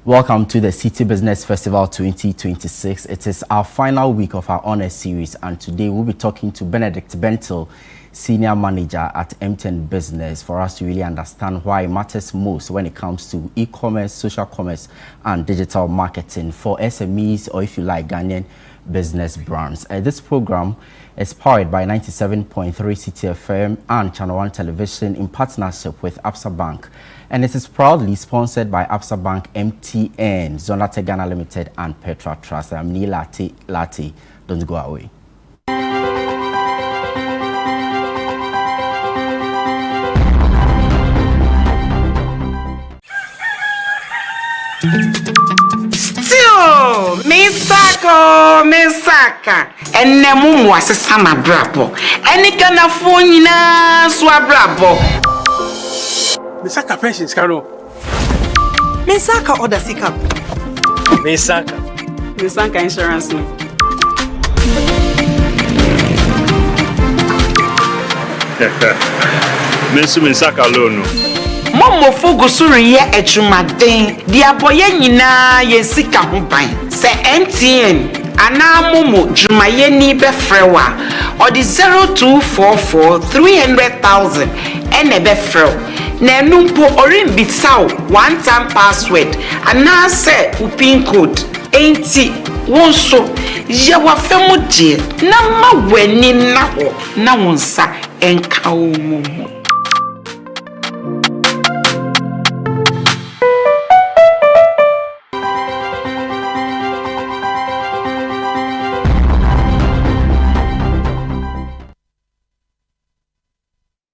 Welcome to the Citi Business Festival 2026. It is our final week of our honor series, and today we'll be talking to Benedict Bentil, Senior Manager at MTN Business, for us to really understand why it matters most when it comes to e-commerce, social commerce, and digital marketing for SMEs, or if you like, Ghanaian business brands. This program is powered by 97.3 Citi FM and Channel 1 Television in partnership with Absa Bank. And it is proudly sponsored by Absa Bank, MTN, Zonate Ghana Limited, and Petra Trust. I'm Neil Latte. Don't go away. Still, Misaka, and Namu was a summer brabo, and it can afford swab Misaka pensions, Carol. Misaka or the Sika. Misaka insurance. Misaka loan. Momo Fogusuri ye echumaden, diaboye nina ye Sika humpain. Se MTN, ana Momo Jumaye ni befrewa, or the 0244 300,000 and a befrew. Nenumpo orin bitsaw one-time password and now say upin code 80 wonso yewa femu die na ma weni na ho na wonsa enka omumu.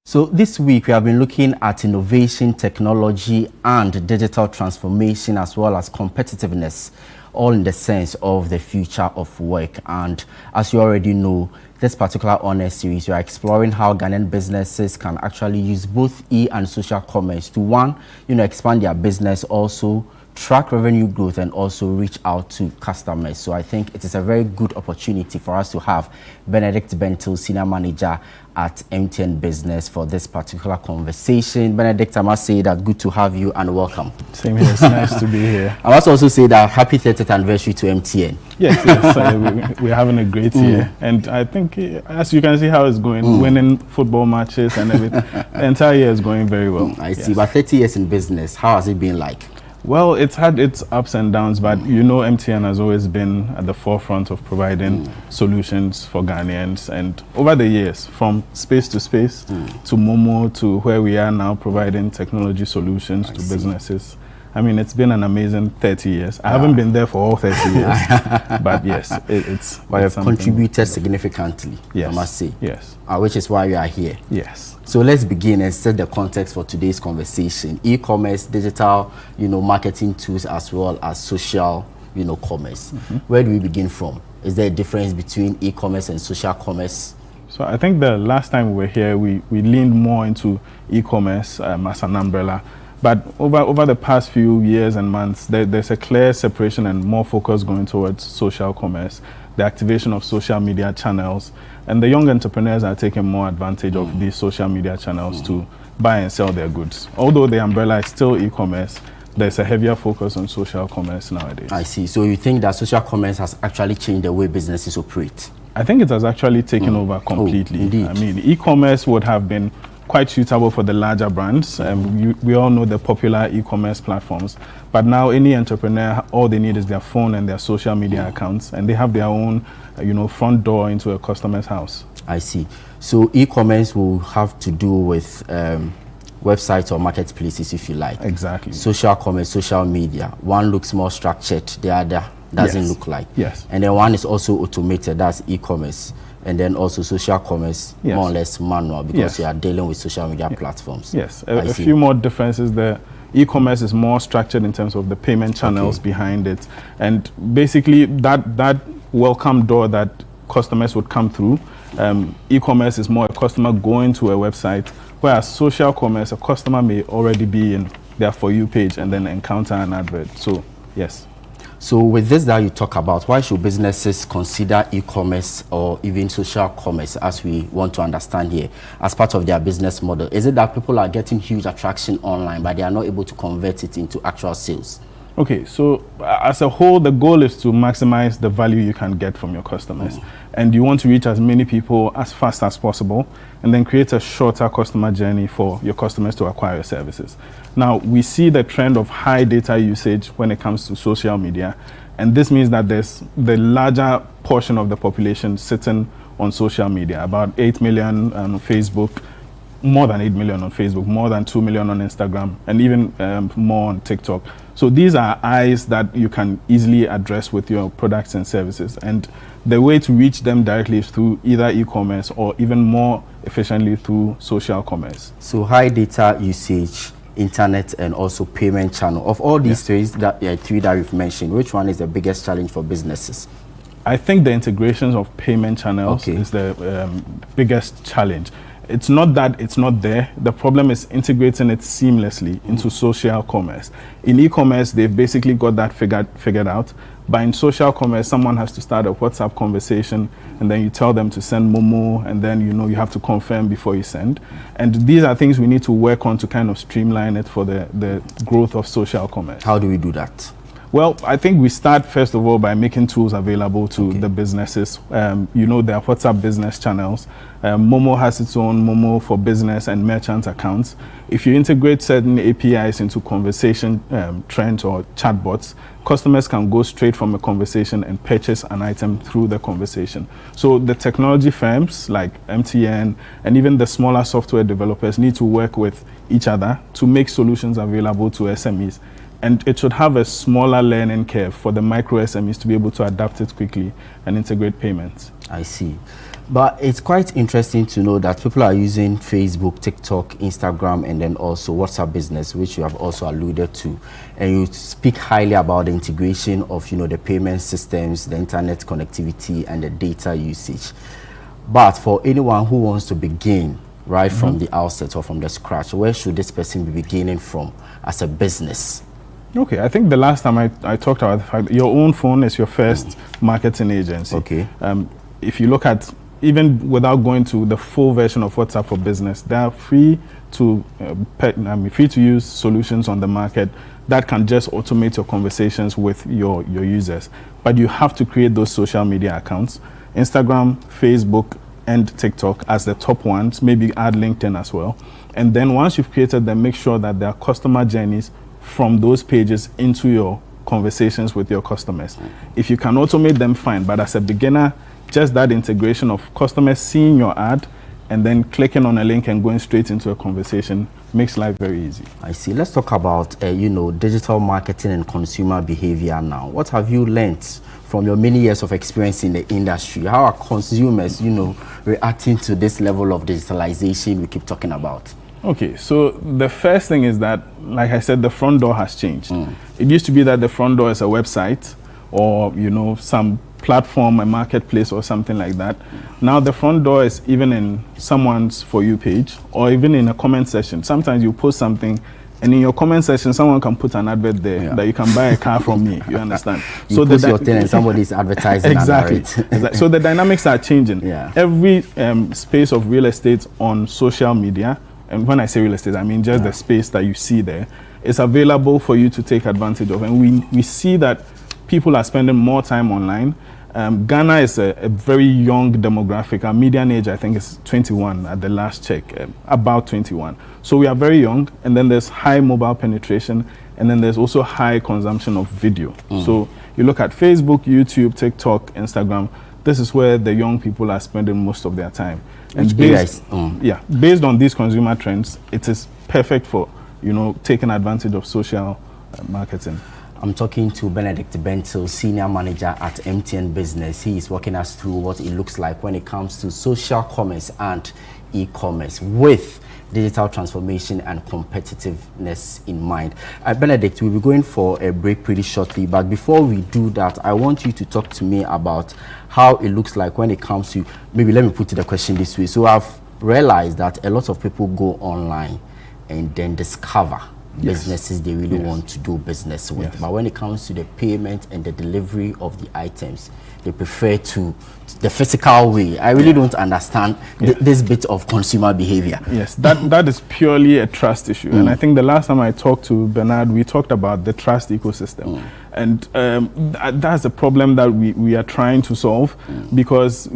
So this week we have been looking at innovation, technology, and digital transformation, as well as competitiveness, all in the sense of the future of work. And as you already know, this particular honor series, we are exploring how Ghanaian businesses can actually use both and social commerce to expand their business, also track revenue growth, and also reach out to customers. So I think it is a very good opportunity for us to have Benedict Bentil, Senior Manager at MTN Business, for this particular conversation. Benedict, I must say that good to have you and welcome. Same here, it's nice to be here. I must also say that happy 30th anniversary to MTN. Yes, we're having a great year. And I think, as you can see how it's going, winning football matches and everything, the entire year is going very well. I see, but 30 years in business, how has it been like? Well, it's had its ups and downs, but you know MTN has always been at the forefront of providing solutions for Ghanaians. And over the years, from space to space, to Momo, to where we are now providing technology solutions to businesses. I mean, it's been an amazing 30 years. I haven't been there for all 30 years, but yes, it's... But you've contributed significantly, yes, I must say. Yes. Which is why you are here. Yes. So let's begin and set the context for today's conversation. E-commerce, digital, marketing tools, as well as social, commerce. Where do we begin from? Is there a difference between e-commerce and social commerce? So I think the last time we were here, we leaned more into e-commerce as an umbrella. But over the past few years and months, there's a clear separation and more focus going towards social commerce, the activation of social media channels, and the young entrepreneurs are taking more advantage of these social media channels to buy and sell their goods. Although the umbrella is still e-commerce, there's a heavier focus on social commerce nowadays. I see. So you think that social commerce has actually changed the way businesses operate? I think it has actually taken over completely. Oh, indeed. I mean, e-commerce would have been quite suitable for the larger brands. We all know the popular e-commerce platforms, but now any entrepreneur, all they need is their phone and their social media accounts, and they have their own, front door into a customer's house. I see. So e-commerce will have to do with websites or marketplaces, if you like. Exactly. Social commerce, social media. One looks more structured, the other doesn't look like. Yes. And then one is also automated, that's e-commerce. And then also social commerce, more or less manual, because you are dealing with social media platforms. Yes, a few more differences there. E-commerce is more structured in terms of the payment channels behind it. And basically that welcome door that customers would come through, e-commerce is more a customer going to a website, whereas social commerce, a customer may already be in their For You page and then encounter an advert. So, yes. So with this that you talk about, why should businesses consider e-commerce or even social commerce, as we want to understand here, as part of their business model? Is it that people are getting huge attraction online, but they are not able to convert it into actual sales? Okay, so as a whole, the goal is to maximize the value you can get from your customers. And you want to reach as many people as fast as possible, and then create a shorter customer journey for your customers to acquire your services. Now, we see the trend of high data usage when it comes to social media. And this means that there's the larger portion of the population sitting on social media, about 8 million on Facebook, more than 8 million on Facebook, more than 2 million on Instagram, and even more on TikTok. So these are eyes that you can easily address with your products and services. And the way to reach them directly is through either e-commerce or even more efficiently through social commerce. So high data usage, internet, and also payment channel. Of all these three that you've mentioned, which one is the biggest challenge for businesses? I think the integrations of payment channels is the biggest challenge. It's not that it's not there. The problem is integrating it seamlessly into social commerce. In e-commerce, they've basically got that figured out. But in social commerce, someone has to start a WhatsApp conversation, and then you tell them to send Momo, and then you have to confirm before you send. And these are things we need to work on to kind of streamline it for the growth of social commerce. How do we do that? Well, I think we start first of all by making tools available to the businesses. There are WhatsApp business channels. Momo has its own Momo for business and merchant accounts. If you integrate certain APIs into conversation trends or chatbots, customers can go straight from a conversation and purchase an item through the conversation. So the technology firms like MTN and even the smaller software developers need to work with each other to make solutions available to SMEs. And it should have a smaller learning curve for the micro SMEs to be able to adapt it quickly and integrate payments. I see. But it's quite interesting to know that people are using Facebook, TikTok, Instagram, and then also WhatsApp Business, which you have also alluded to. And you speak highly about the integration of, the payment systems, the internet connectivity, and the data usage. But for anyone who wants to begin right from the outset or from the scratch, where should this person be beginning from as a business? Okay, I think the last time I talked about the fact that your own phone is your first marketing agency. Okay. If you look at, even without going to the full version of WhatsApp for Business, there are free to use solutions on the market that can just automate your conversations with your users. But you have to create those social media accounts, Instagram, Facebook, and TikTok as the top ones, maybe add LinkedIn as well. And then once you've created them, make sure that there are customer journeys from those pages into your conversations with your customers. If you can automate them, fine. But as a beginner, just that integration of customers seeing your ad and then clicking on a link and going straight into a conversation makes life very easy. I see. Let's talk about, digital marketing and consumer behavior now. What have you learned from your many years of experience in the industry? How are consumers, reacting to this level of digitalization we keep talking about? Okay, so the first thing is that, like I said, the front door has changed. It used to be that the front door is a website or, some platform, a marketplace or something like that. Now the front door is even in someone's For You page or even in a comment section. Sometimes you post something and in your comment section, someone can put an advert there that you can buy a car from me, you understand? You post your thing and somebody's advertising. Exactly. So the dynamics are changing. Yeah. Every space of real estate on social media, and when I say real estate, I mean just the space that you see there, is available for you to take advantage of. And we see that people are spending more time online. Ghana is a very young demographic. Our median age, I think, is 21 at the last check, about 21. So we are very young, and then there's high mobile penetration, and then there's also high consumption of video. So you look at Facebook, YouTube, TikTok, Instagram, this is where the young people are spending most of their time. And based on these consumer trends, it is perfect for, taking advantage of social marketing. I'm talking to Benedict Bentil, Senior Manager at MTN Business. He is walking us through what it looks like when it comes to social commerce and e-commerce with digital transformation and competitiveness in mind. Benedict, we'll be going for a break pretty shortly, but before we do that, I want you to talk to me about how it looks like when it comes to, maybe let me put the question this way. So I've realized that a lot of people go online and then discover businesses they really want to do business with. But when it comes to the payment and the delivery of the items, they prefer to the physical way. I really don't understand this bit of consumer behavior. Yes, that is purely a trust issue. And I think the last time I talked to Bernard, we talked about the trust ecosystem. And that's a problem that we are trying to solve, because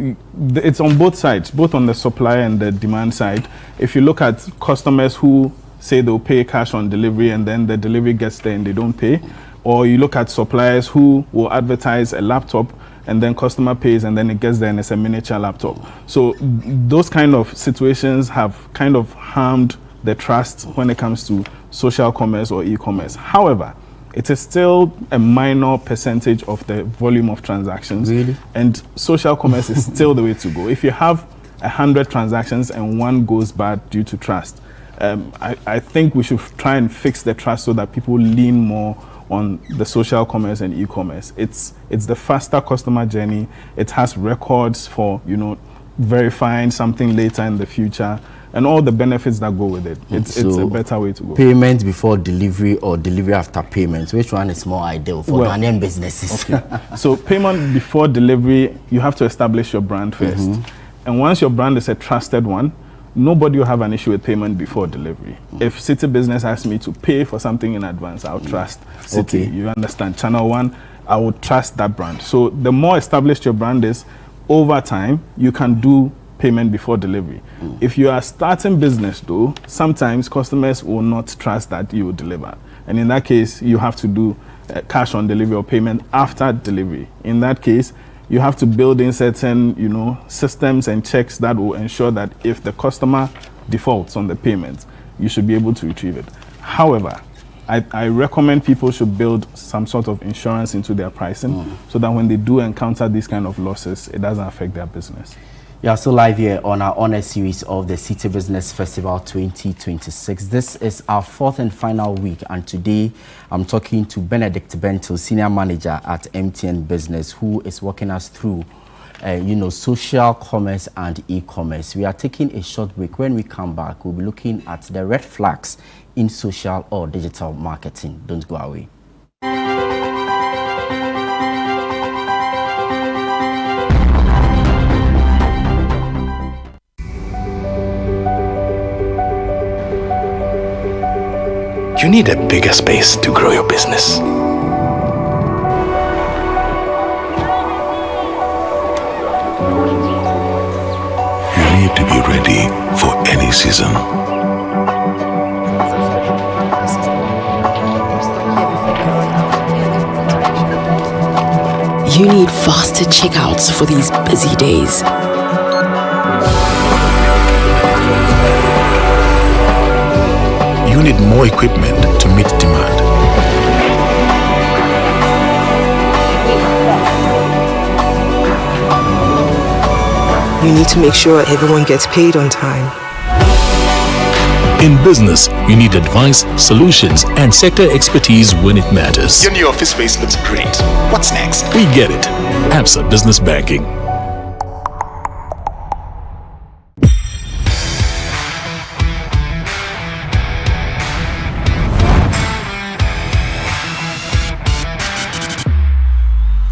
it's on both sides, both on the supply and the demand side. If you look at customers who say they'll pay cash on delivery and then the delivery gets there and they don't pay, or you look at suppliers who will advertise a laptop and then customer pays and then it gets there and it's a miniature laptop. So those kind of situations have kind of harmed the trust when it comes to social commerce or e-commerce. However, it is still a minor percentage of the volume of transactions. Really? And social commerce is still the way to go. If you have 100 transactions and one goes bad due to trust, I think we should try and fix the trust so that people lean more on the social commerce and e-commerce. It's the faster customer journey. It has records for, verifying something later in the future and all the benefits that go with it. It's a better way to go. Payment before delivery or delivery after payment, which one is more ideal for Ghanaian businesses? Okay. So payment before delivery, you have to establish your brand first. And once your brand is a trusted one, nobody will have an issue with payment before delivery. If Citi Business asks me to pay for something in advance, I'll trust Citi. Okay. You understand? Channel One, I would trust that brand. So the more established your brand is, over time, you can do payment before delivery. If you are starting business though, sometimes customers will not trust that you will deliver. And in that case, you have to do cash on delivery or payment after delivery. In that case, you have to build in certain, systems and checks that will ensure that if the customer defaults on the payment, you should be able to retrieve it. However, I recommend people should build some sort of insurance into their pricing so that when they do encounter these kind of losses, it doesn't affect their business. Yeah, so live here on our honor series of the Citi Business Festival 2026. This is our fourth and final week, and today I'm talking to Benedict Bentil, Senior Manager at MTN Business, who is walking us through, social commerce and e-commerce. We are taking a short break. When we come back, we'll be looking at the red flags in social or digital marketing. Don't go away. You need a bigger space to grow your business. You need to be ready for any season. You need faster checkouts for these busy days. You need more equipment to meet demand. You need to make sure everyone gets paid on time. In business, you need advice, solutions, and sector expertise when it matters. Your new office space looks great. What's next? We get it. Absa Business Banking.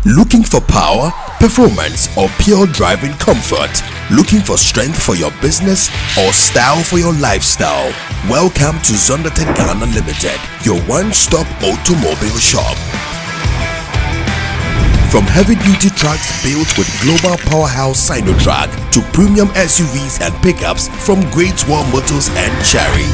Looking for power, performance, or pure driving comfort? Looking for strength for your business or style for your lifestyle? Welcome to Zonderten Ghana Limited, your one-stop automobile shop. From heavy-duty trucks built with global powerhouse Sinotrack to premium SUVs and pickups from Great Wall Motors and Cherry.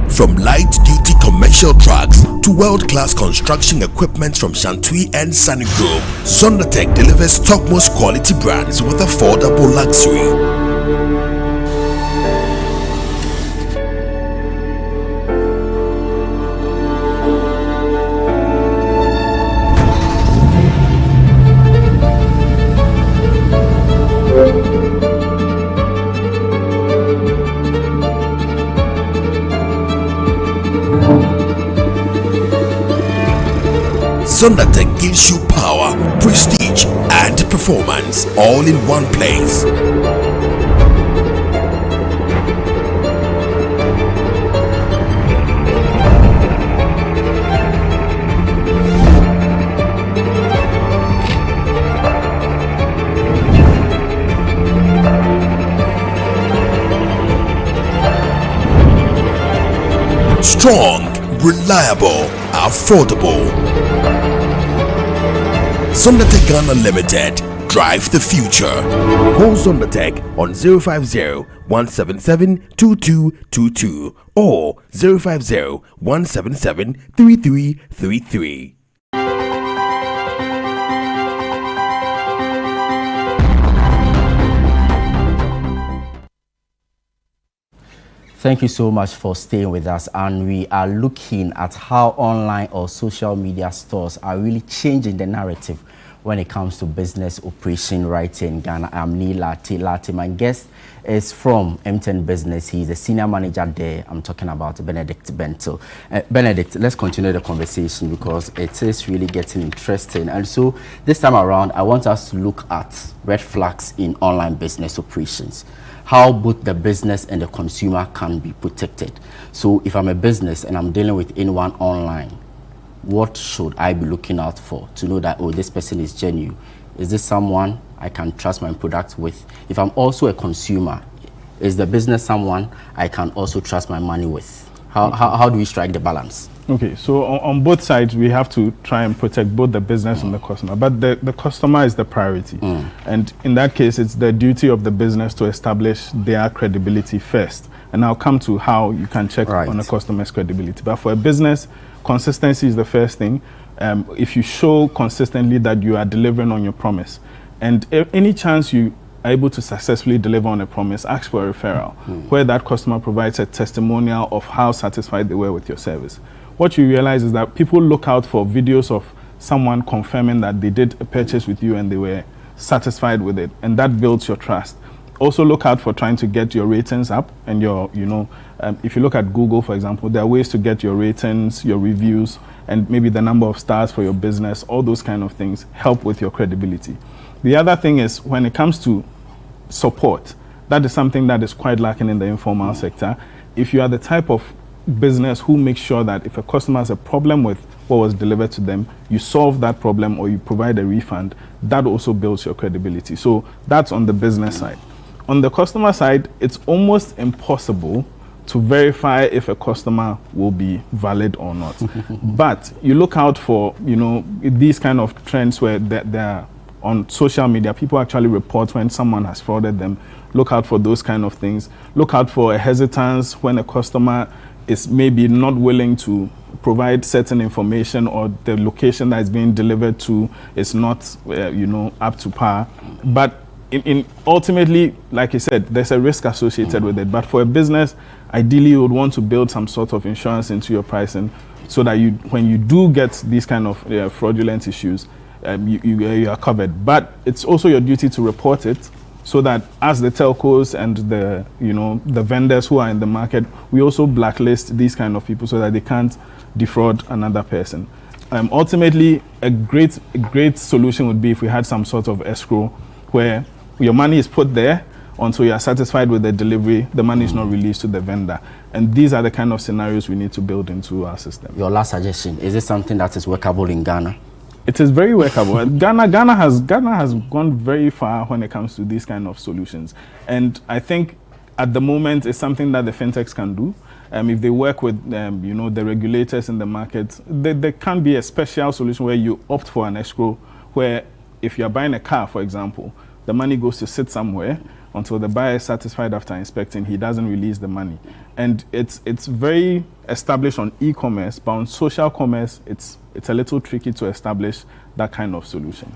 From light-duty commercial trucks to world-class construction equipment from Shantui and Sunny Group, Zondertech delivers topmost quality brands with affordable luxury. Zondertech gives you power, prestige, and performance all in one place. Strong, reliable, affordable. Zondatech Ghana Limited. Drive the future. Call Zondatech on 050-177-2222 or 050-177-3333. Thank you so much for staying with us, and we are looking at how online or social media stores are really changing the narrative when it comes to business operation right here in Ghana. I'm Neil Lati. My guest is from MTN Business. He's a senior manager there. I'm talking about Benedict Bentil. Benedict, let's continue the conversation because it is really getting interesting. And so this time around, I want us to look at red flags in online business operations. How both the business and the consumer can be protected. So if I'm a business and I'm dealing with anyone online, what should I be looking out for to know that, oh, this person is genuine? Is this someone I can trust my product with? If I'm also a consumer, is the business someone I can also trust my money with? How do we strike the balance? Okay, so on both sides, we have to try and protect both the business and the customer. But the customer is the priority. And in that case, it's the duty of the business to establish their credibility first. And I'll come to how you can check on a customer's credibility. But for a business, consistency is the first thing. If you show consistently that you are delivering on your promise, and any chance you are able to successfully deliver on a promise, ask for a referral, where that customer provides a testimonial of how satisfied they were with your service. What you realize is that people look out for videos of someone confirming that they did a purchase with you and they were satisfied with it, and that builds your trust. Also look out for trying to get your ratings up, and your, if you look at Google, for example, there are ways to get your ratings, your reviews, and maybe the number of stars for your business. All those kind of things help with your credibility. The other thing is when it comes to support, that is something that is quite lacking in the informal sector. If you are the type of business who makes sure that if a customer has a problem with what was delivered to them, you solve that problem or you provide a refund, that also builds your credibility. So that's on the business side. On the customer side, it's almost impossible to verify if a customer will be valid or not. But you look out for, these kind of trends where they're on social media. People actually report when someone has frauded them. Look out for those kind of things. Look out for a hesitance when a customer is maybe not willing to provide certain information, or the location that is being delivered to is not, up to par. But in ultimately, like I said, there's a risk associated with it. But for a business, ideally, you would want to build some sort of insurance into your pricing so that when you do get these kind of fraudulent issues, you are covered. But it's also your duty to report it, so that as the telcos and the vendors who are in the market, we also blacklist these kind of people so that they can't defraud another person. Ultimately, a great solution would be if we had some sort of escrow where your money is put there until you are satisfied with the delivery, the money is not released to the vendor. And these are the kind of scenarios we need to build into our system. Your last suggestion, is it something that is workable in Ghana? It is very workable. Ghana has gone very far when it comes to these kind of solutions. And I think at the moment it's something that the fintechs can do. If they work with the regulators in the market, there can be a special solution where you opt for an escrow, where if you're buying a car, for example, the money goes to sit somewhere until the buyer is satisfied after inspecting. He doesn't release the money. And it's very established on e-commerce, but on social commerce, it's a little tricky to establish that kind of solution.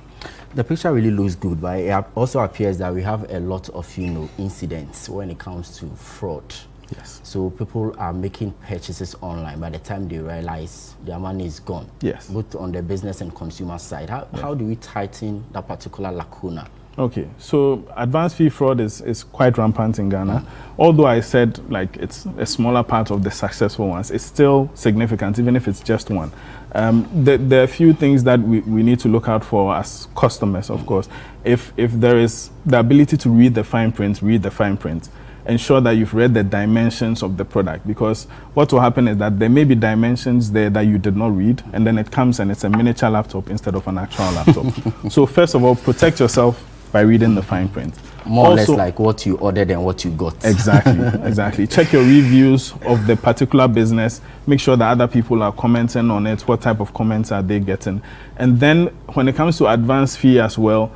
The picture really looks good, but it also appears that we have a lot of incidents when it comes to fraud. Yes. So people are making purchases online. By the time they realize their money is gone. Yes. Both on the business and consumer side. How do we tighten that particular lacuna? Okay, so advanced fee fraud is quite rampant in Ghana. Although I said it's a smaller part of the successful ones, it's still significant, even if it's just one. There are a few things that we need to look out for as customers, of course. If there is the ability to read the fine print, ensure that you've read the dimensions of the product, because what will happen is that there may be dimensions there that you did not read, and then it comes and it's a miniature laptop instead of an actual laptop. So first of all, protect yourself by reading the fine print. More or less like what you ordered and what you got. Exactly, exactly. Check your reviews of the particular business. Make sure that other people are commenting on it. What type of comments are they getting? And then when it comes to advance fee as well,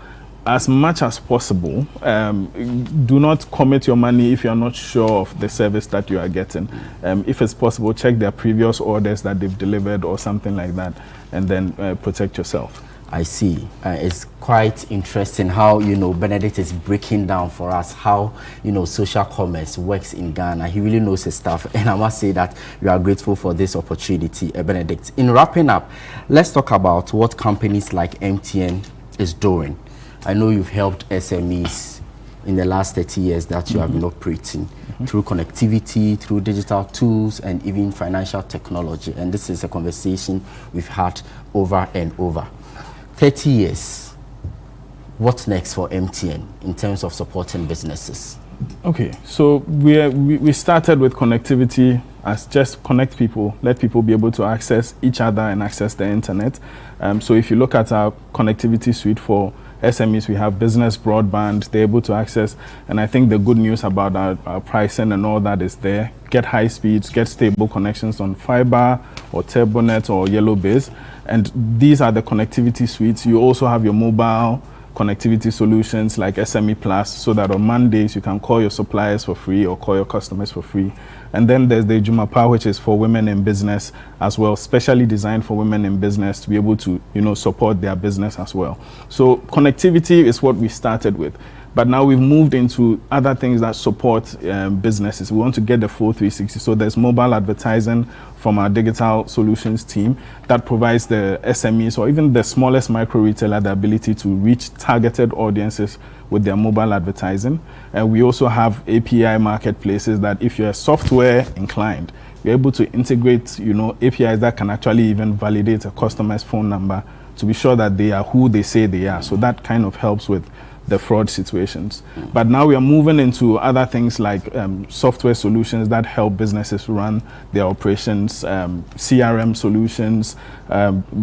as much as possible, do not commit your money if you're not sure of the service that you are getting. If it's possible, check their previous orders that they've delivered or something like that, and then protect yourself. I see. It's quite interesting how, Benedict is breaking down for us how, social commerce works in Ghana. He really knows his stuff. And I must say that we are grateful for this opportunity, Benedict. In wrapping up, let's talk about what companies like MTN is doing. I know you've helped SMEs in the last 30 years that you have been operating through connectivity, through digital tools, and even financial technology. And this is a conversation we've had over and over. 30 years, what's next for MTN in terms of supporting businesses? Okay, so we started with connectivity as just connect people, let people be able to access each other and access the internet. So if you look at our connectivity suite for SMEs, we have business broadband, they're able to access, and I think the good news about our pricing and all that is there. Get high speeds, get stable connections on fiber or TurboNet or Yellow Base, and these are the connectivity suites. You also have your mobile connectivity solutions like SME Plus, so that on Mondays you can call your suppliers for free or call your customers for free. And then there's the Jumapa, which is for women in business as well, specially designed for women in business to be able to, support their business as well. So connectivity is what we started with. But now we've moved into other things that support businesses. We want to get the full 360. So there's mobile advertising from our digital solutions team that provides the SMEs or even the smallest micro retailer the ability to reach targeted audiences with their mobile advertising. And we also have API marketplaces that if you're software inclined, you're able to integrate, APIs that can actually even validate a customer's phone number to be sure that they are who they say they are. So that kind of helps with the fraud situations. But now we are moving into other things like software solutions that help businesses run their operations, CRM solutions,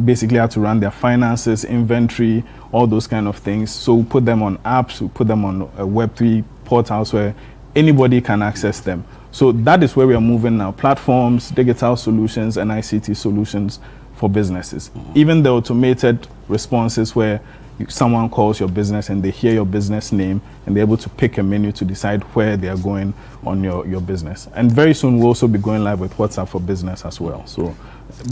basically how to run their finances, inventory, all those kind of things. So we put them on apps, we put them on Web3 portals where anybody can access them. So that is where we are moving now. Platforms, digital solutions, and ICT solutions for businesses. Even the automated responses where someone calls your business and they hear your business name and they're able to pick a menu to decide where they are going on your business. And very soon we'll also be going live with WhatsApp for Business as well. So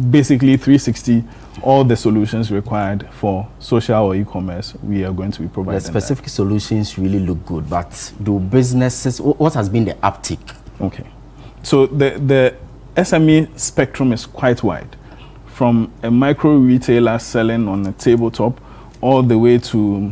basically 360, all the solutions required for social or e-commerce, we are going to be providing. The specific solutions really look good, but do businesses, what has been the uptick? Okay. So the SME spectrum is quite wide. From a micro retailer selling on a tabletop all the way to,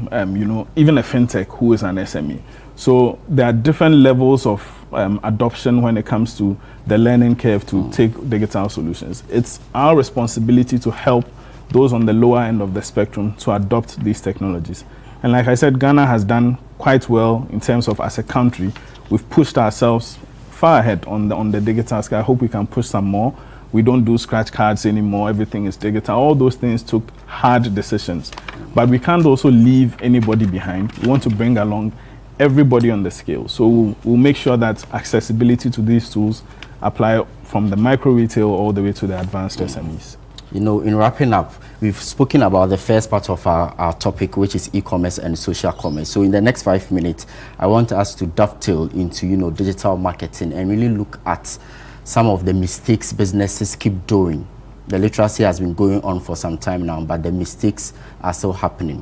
even a fintech who is an SME. So there are different levels of adoption when it comes to the learning curve to take digital solutions. It's our responsibility to help those on the lower end of the spectrum to adopt these technologies. And like I said, Ghana has done quite well in terms of, as a country, we've pushed ourselves far ahead on the digital scale. I hope we can push some more. We don't do scratch cards anymore. Everything is digital. All those things took hard decisions. But we can't also leave anybody behind. We want to bring along everybody on the scale. So we'll make sure that accessibility to these tools apply from the micro retail all the way to the advanced SMEs. In wrapping up, we've spoken about the first part of our topic, which is e-commerce and social commerce. So in the next 5 minutes, I want us to dovetail into, digital marketing and really look at some of the mistakes businesses keep doing. The literacy has been going on for some time now, but the mistakes are still happening.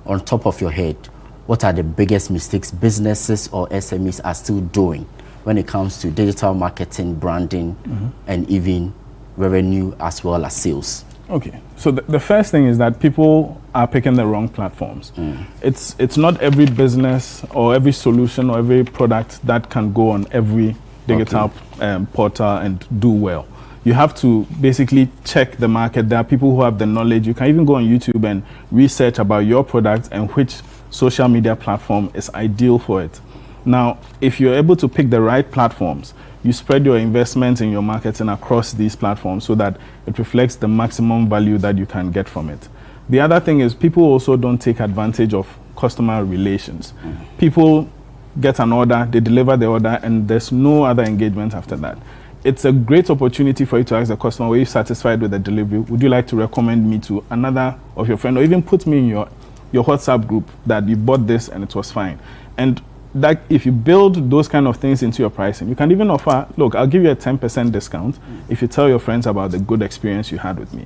On top of your head, what are the biggest mistakes businesses or SMEs are still doing when it comes to digital marketing, branding, and even revenue as well as sales? Okay, so the first thing is that people are picking the wrong platforms. It's not every business or every solution or every product that can go on every digital portal and do well. You have to basically check the market. There are people who have the knowledge. You can even go on YouTube and research about your product and which social media platform is ideal for it. Now, if you're able to pick the right platforms, you spread your investment in your marketing across these platforms so that it reflects the maximum value that you can get from it. The other thing is people also don't take advantage of customer relations. People get an order, they deliver the order, and there's no other engagement after that. It's a great opportunity for you to ask the customer, were you satisfied with the delivery? Would you like to recommend me to another of your friends, or even put me in your WhatsApp group that you bought this and it was fine? And that if you build those kind of things into your pricing, you can even offer, look, I'll give you a 10% discount if you tell your friends about the good experience you had with me.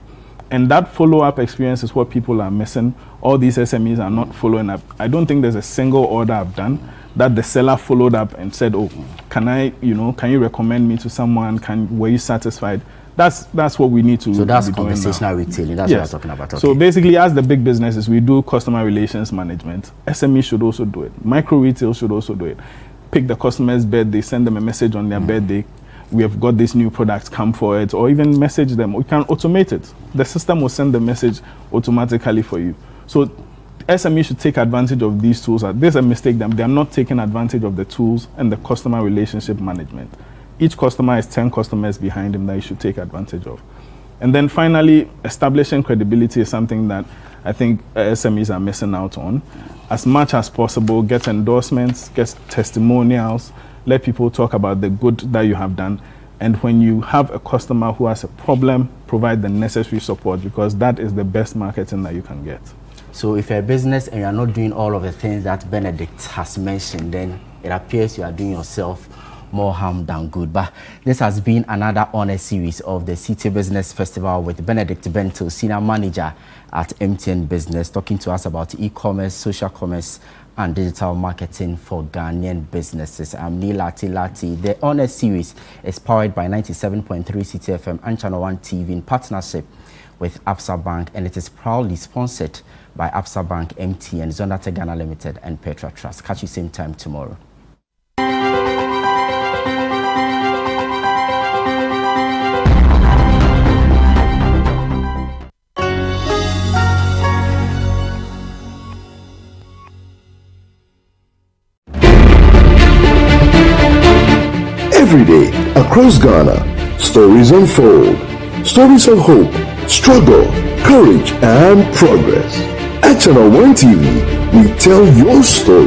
And that follow-up experience is what people are missing. All these SMEs are not following up. I don't think there's a single order I've done that the seller followed up and said, oh, can you recommend me to someone? Were you satisfied? That's what we need to. So that's conversational retailing. That's what I'm talking about. Okay. So basically, as the big businesses, we do customer relations management. SME should also do it. Micro retail should also do it. Pick the customer's birthday, send them a message on their birthday. We have got this new product, come for it, or even message them. We can automate it. The system will send the message automatically for you. So SME should take advantage of these tools. There's a mistake that they are not taking advantage of the tools and the customer relationship management. Each customer has 10 customers behind him that you should take advantage of. And then finally, establishing credibility is something that I think SMEs are missing out on. As much as possible, get endorsements, get testimonials, let people talk about the good that you have done. And when you have a customer who has a problem, provide the necessary support, because that is the best marketing that you can get. So if you're a business and you're not doing all of the things that Benedict has mentioned, then it appears you are doing yourself more harm than good. But this has been another honor series of the Citi Business Festival with Benedict Bentil, Senior Manager at MTN Business, talking to us about e-commerce, social commerce, and digital marketing for Ghanaian businesses. I'm Neil Lati. The honor series is powered by 97.3 Citi FM and Channel 1 TV in partnership with Absa Bank, and it is proudly sponsored by Absa Bank, MTN, Zonate Ghana Limited, and Petra Trust. Catch you same time tomorrow. Every day, across Ghana, stories unfold. Stories of hope, struggle, courage, and progress. At Channel 1 TV, we tell your story.